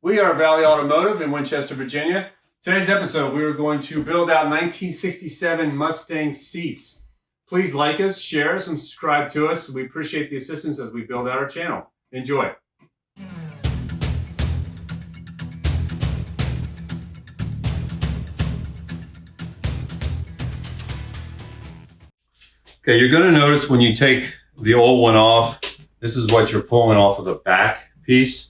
We are Valley Automotive in Winchester, Virginia. Today's episode, we are going to build out 1967 Mustang seats. Please like us, share us, and subscribe to us. We appreciate the assistance as we build out our channel. Enjoy. Okay, you're going to notice when you take the old one off, this is what you're pulling off of the back piece.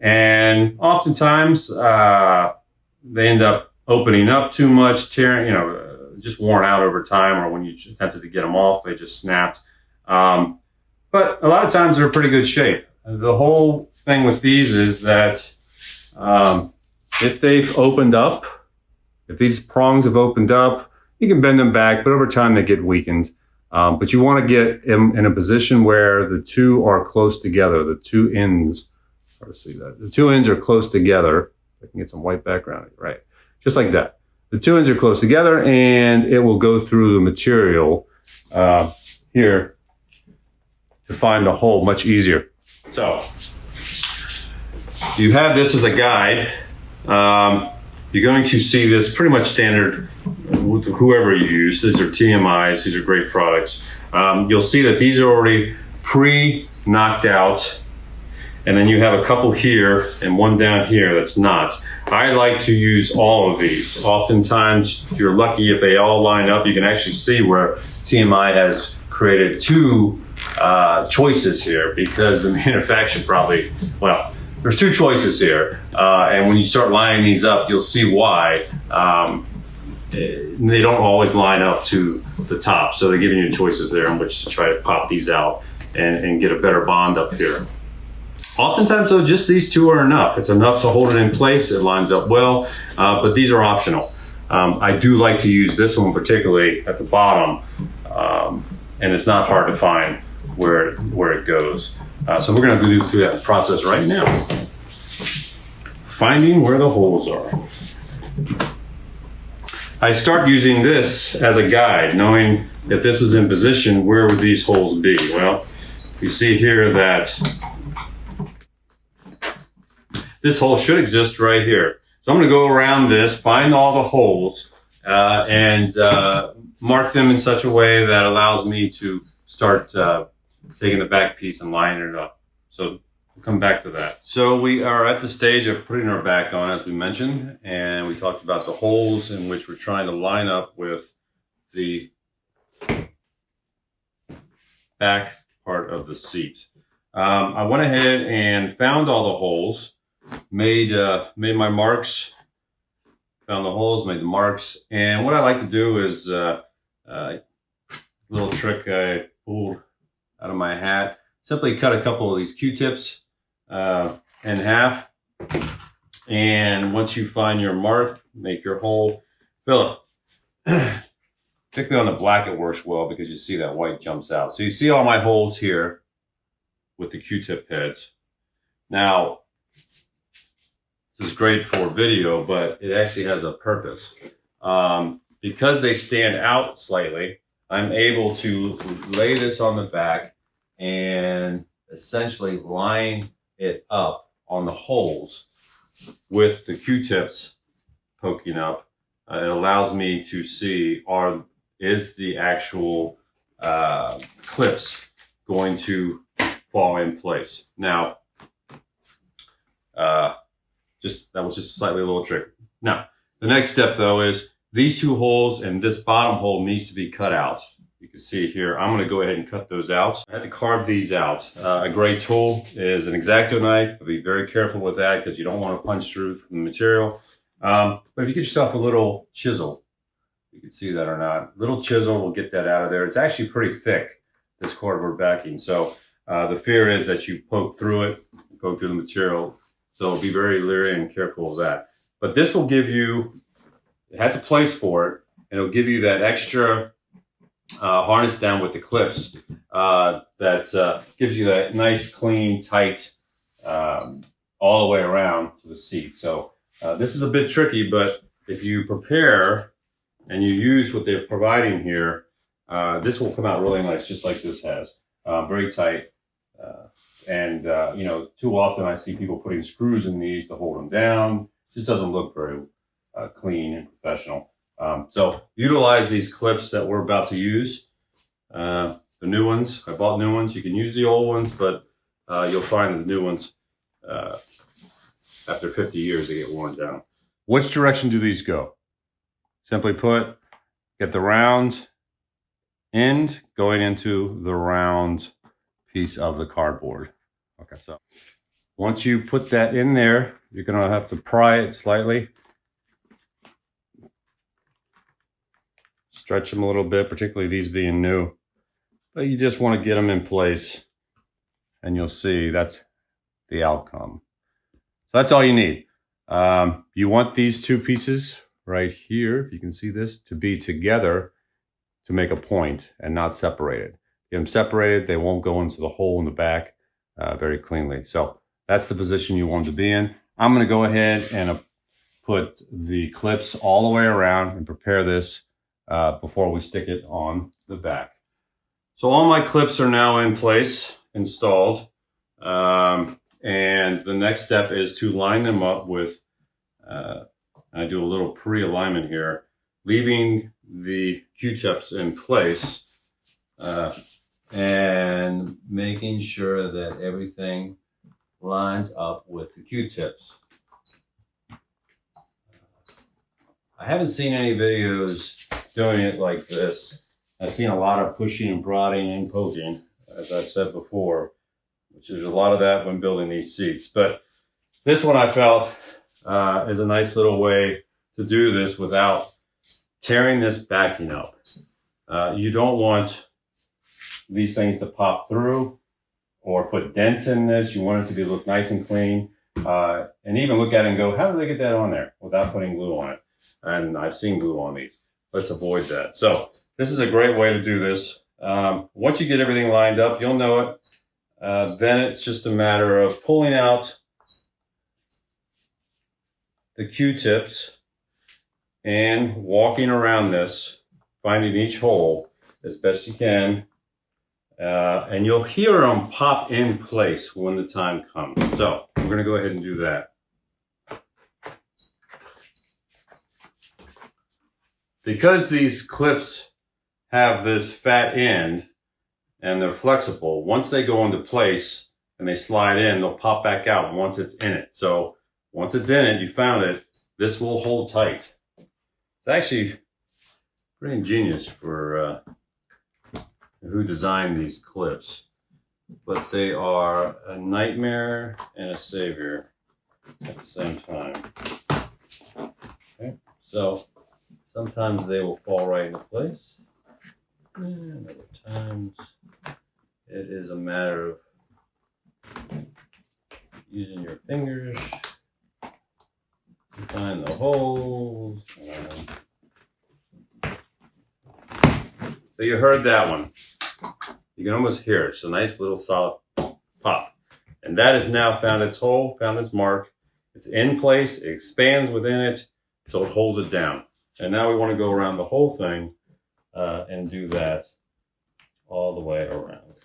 And oftentimes, they end up opening up too much, tearing, just worn out over time, or when you attempted to get them off, they just snapped. But a lot of times they're in pretty good shape. The whole thing with these is that if they've opened up, if these prongs have opened up, you can bend them back, but over time they get weakened. But you want to get in a position where the two are close together. The two ends, hard to see that. The two ends are close together. I can get some white background, right? Just like that. The two ends are close together, and it will go through the material here to find the hole much easier. So, you have this as a guide. You're going to see this pretty much standard with whoever you use. These are TMIs. These are great products. You'll see that these are already pre-knocked out. And then you have a couple here and one down here that's not. I like to use all of these. Oftentimes, if you're lucky, if they all line up, you can actually see where TMI has created two choices here, because the manufacturer probably, well, there's two choices here. And when you start lining these up, you'll see why. They don't always line up to the top. So they're giving you choices there on which to try to pop these out and get a better bond up here. Oftentimes, though, just these two are enough. It's enough to hold it in place. It lines up well, but these are optional. I do like to use this one particularly at the bottom, and it's not hard to find where it goes. So we're going to go through that process right now. Finding where the holes are. I start using this as a guide, knowing if this was in position, where would these holes be? Well, you see here that this hole should exist right here. So I'm going to go around this, find all the holes, and mark them in such a way that allows me to start taking the back piece and lining it up. So we'll come back to that. So we are at the stage of putting our back on, as we mentioned, and we talked about the holes in which we're trying to line up with the back part of the seat. I went ahead and found all the holes. Made my marks, found the holes, made the marks, and what I like to do is a little trick I pulled out of my hat. Simply cut a couple of these Q-tips in half, and once you find your mark, make your hole, fill it. Particularly on the black, it works well because you see that white jumps out. So you see all my holes here with the Q-tip heads. Now, this is great for video, but it actually has a purpose. Because they stand out slightly, I'm able to lay this on the back and essentially line it up on the holes with the Q-tips poking up. It allows me to see, is the actual clips going to fall in place. Now, that was just slightly a little trick. Now, the next step though is these two holes and this bottom hole needs to be cut out. You can see here, I'm going to go ahead and cut those out. I had to carve these out. A great tool is an X-Acto knife. Be very careful with that because you don't want to punch through the material. But if you get yourself a little chisel, you can see that or not, little chisel will get that out of there. It's actually pretty thick, this cardboard backing. So the fear is that you poke through it, go through the material. So be very leery and careful of that. But this will give you, it has a place for it, and it'll give you that extra harness down with the clips that gives you that nice, clean, tight, all the way around to the seat. So this is a bit tricky, but if you prepare and you use what they're providing here, this will come out really nice, just like this has. Very tight. And, you know, too often I see people putting screws in these to hold them down. It just doesn't look very clean and professional. So utilize these clips that we're about to use. The new ones, I bought new ones. You can use the old ones, but you'll find the new ones, after 50 years, they get worn down. Which direction do these go? Simply put, get the round end going into the round piece of the cardboard. Okay, so once you put that in there, you're gonna have to pry it slightly. Stretch them a little bit, particularly these being new. But you just want to get them in place, and you'll see that's the outcome. So that's all you need. You want these two pieces right here, if you can see this, to be together to make a point and not separated. Get them separated, they won't go into the hole in the back very cleanly. So that's the position you want to be in. I'm going to go ahead and put the clips all the way around and prepare this before we stick it on the back. So all my clips are now in place, installed. And the next step is to line them up with, I do a little pre-alignment here, leaving the Q-tips in place and making sure that everything lines up with the Q-tips. I haven't seen any videos doing it like this. I've seen a lot of pushing and prodding and poking, as I've said before, which there's a lot of that when building these seats. But this one I felt is a nice little way to do this without tearing this backing up. You don't want these things to pop through or put dents in this. You want it to look nice and clean, and even look at it and go, how did they get that on there without putting glue on it? And I've seen glue on these. Let's avoid that. So this is a great way to do this. Once you get everything lined up, you'll know it. Then it's just a matter of pulling out the Q-tips and walking around this, finding each hole as best you can. And you'll hear them pop in place when the time comes. So we're going to go ahead and do that. Because these clips have this fat end and they're flexible, once they go into place and they slide in, they'll pop back out once it's in it. So once it's in it, you found it, this will hold tight. It's actually pretty ingenious for who designed these clips, but they are a nightmare and a savior at the same time. Okay, so sometimes they will fall right into place, and other times it is a matter of using your fingers to find the holes. So you heard that one. You can almost hear it. It's a nice little solid pop. And that has now found its hole, found its mark. It's in place, it expands within it, so it holds it down. And now we want to go around the whole thing and do that all the way around.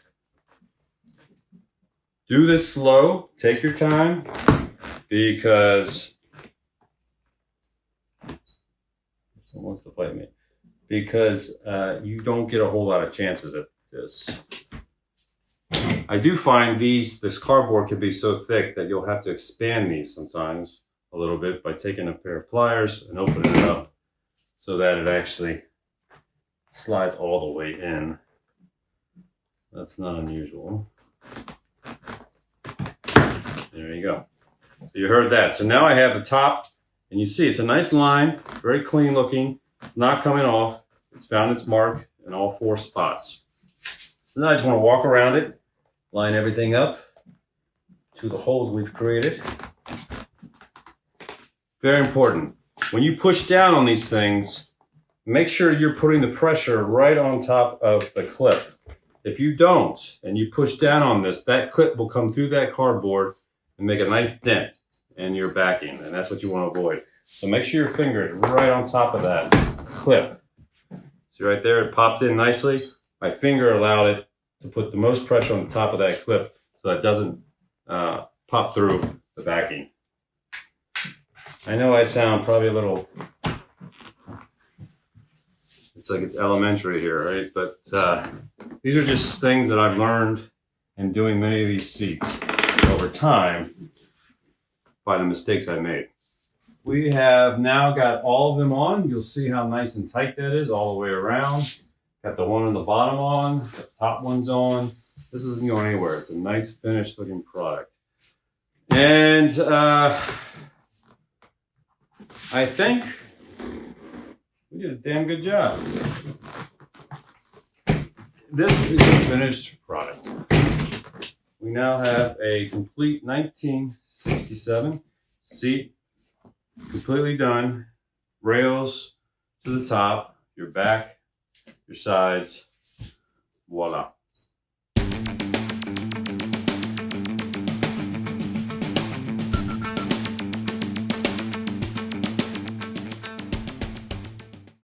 Do this slow, take your time, because someone wants to fight me. Because you don't get a whole lot of chances at this. I do find this cardboard can be so thick that you'll have to expand these sometimes a little bit by taking a pair of pliers and opening it up so that it actually slides all the way in. That's not unusual. There you go. So you heard that. So now I have the top, and you see it's a nice line, very clean looking. It's not coming off. It's found its mark in all 4 spots. So now I just want to walk around it, line everything up to the holes we've created. Very important. When you push down on these things, make sure you're putting the pressure right on top of the clip. If you don't, and you push down on this, that clip will come through that cardboard and make a nice dent in your backing, and that's what you want to avoid. So make sure your finger is right on top of that clip. See right there, it popped in nicely. My finger allowed it to put the most pressure on the top of that clip so it doesn't pop through the backing. I know I sound probably a little, it's like it's elementary here, right? But these are just things that I've learned in doing many of these seats over time by the mistakes I made. We have now got all of them on. You'll see how nice and tight that is all the way around. Got the one on the bottom on, the top one's on. This isn't going anywhere. It's a nice finished looking product. And I think we did a damn good job. This is a finished product. We now have a complete 1967 seat, completely done. Rails to the top, your back, your sides, voila.